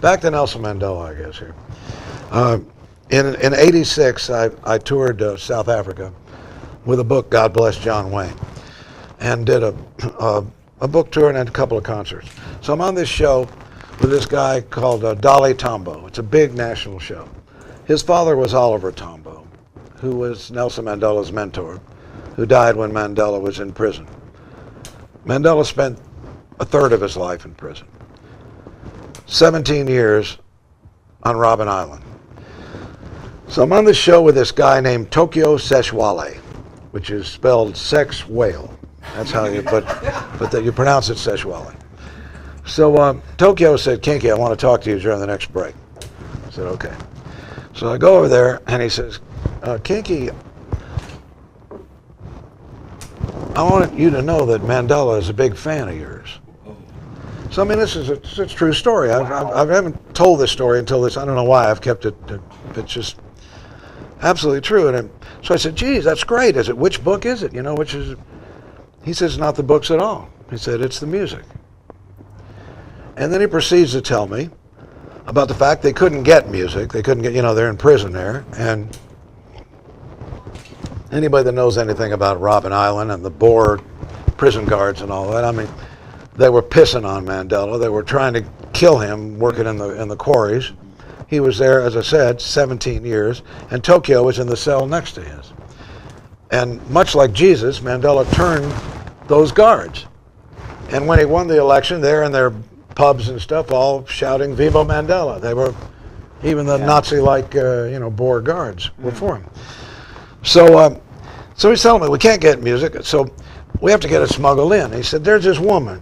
back to Nelson Mandela, I guess, here. In '86, I toured South Africa with a book, God Bless John Wayne, and did a book tour and had a couple of concerts. So I'm on this show with this guy called Dolly Tambo. It's a big national show. His father was Oliver Tambo, who was Nelson Mandela's mentor, who died when Mandela was in prison. Mandela spent a third of his life in prison. 17 years on Robben Island. So I'm on this show with this guy named Tokyo Sexwale, which is spelled sex whale. That's how you but you pronounce it Sexwale. So Tokyo said, Kinky, I want to talk to you during the next break. I said, okay. So I go over there and he says, Kinky, I want you to know that Mandela is a big fan of yours. So I mean, this is a true story. I haven't told this story until this. I don't know why I've kept it. It's just absolutely true. And so I said, geez, that's great. Is it, which book is it? You know, which is it? He says, not the books at all. He said, it's the music. And then he proceeds to tell me about the fact they couldn't get music. They couldn't get, you know, they're in prison there. And anybody that knows anything about Robben Island and the Boer prison guards and all that, I mean, they were pissing on Mandela. They were trying to kill him working in the quarries. He was there, as I said, 17 years, and Tokyo was in the cell next to his. And much like Jesus, Mandela turned those guards. And when he won the election, they're in their pubs and stuff, all shouting "Viva Mandela." They were, even the Nazi-like, Boer guards were for him. So, so he's telling me we can't get music, so we have to get it smuggled in. He said, "There's this woman,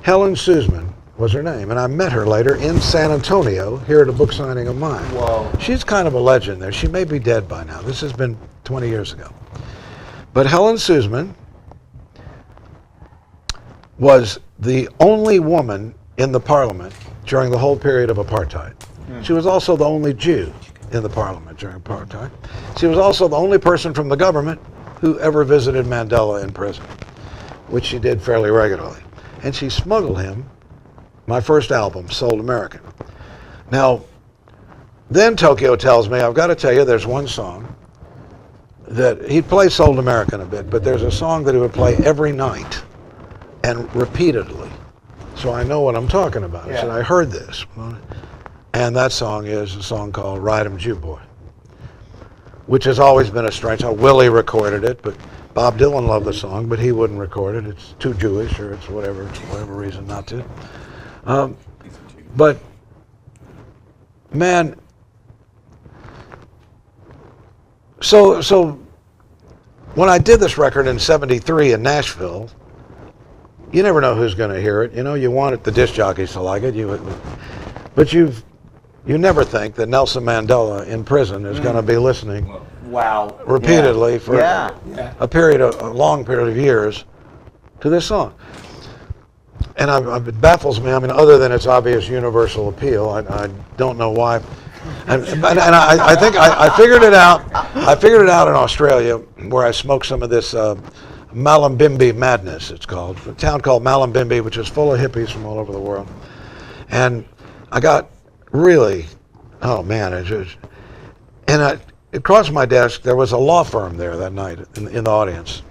Helen Suzman was her name, and I met her later in San Antonio here at a book signing of mine. Whoa. She's kind of a legend there. She may be dead by now. This has been 20 years ago. But Helen Suzman was the only woman in the parliament during the whole period of apartheid. She was also the only Jew in the parliament during apartheid. She was also the only person from the government who ever visited Mandela in prison, which she did fairly regularly. And she smuggled him my first album, Sold American. Now, then Tokyo tells me, I've got to tell you, there's one song that he'd play Sold American a bit, but there's a song that he would play every night and repeatedly. So I know what I'm talking about. I said, I heard this. And that song is a song called Ride 'em Jew Boy, which has always been a strange song. Willie recorded it, but Bob Dylan loved the song, but he wouldn't record it. It's too Jewish, or it's whatever reason not to. But man, so when I did this record in '73 in Nashville, you never know who's going to hear it. You know, you want the disc jockeys to like it, but you never think that Nelson Mandela in prison is going to be listening. Wow. Repeatedly for a long period of years to this song. And it baffles me. I mean, other than its obvious universal appeal, I don't know why. And I think I figured it out. I figured it out in Australia, where I smoked some of this Malambimbi madness, it's called. A town called Malambimbi, which is full of hippies from all over the world. And I got really, oh man, it crossed my desk. There was a law firm there that night in the audience.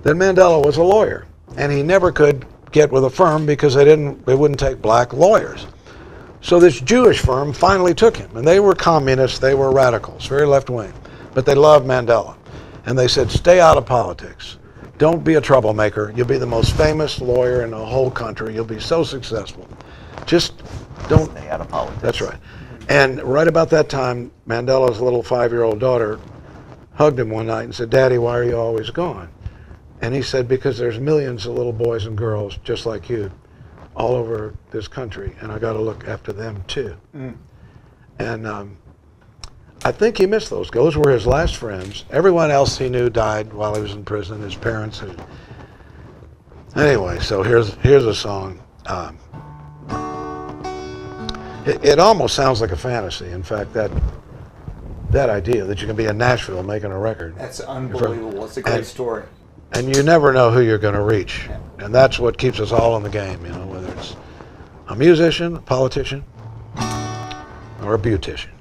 Then Mandela was a lawyer, and he never could get with a firm because they wouldn't take black lawyers. So this Jewish firm finally took him, and they were communists, they were radicals, very left-wing, but they loved Mandela. And they said, stay out of politics. Don't be a troublemaker. You'll be the most famous lawyer in the whole country. You'll be so successful. Just don't. Stay out of politics. That's right. And right about that time, Mandela's little 5-year-old daughter hugged him one night and said, Daddy, why are you always gone? And he said, because there's millions of little boys and girls just like you all over this country, and I got to look after them too. And I think he missed those. Those were his last friends. Everyone else he knew died while he was in prison. His parents. Anyway, so here's a song. It almost sounds like a fantasy. In fact, that idea that you can be in Nashville making a record. That's unbelievable. It's a great story. And you never know who you're going to reach. And that's what keeps us all in the game, you know, whether it's a musician, a politician, or a beautician.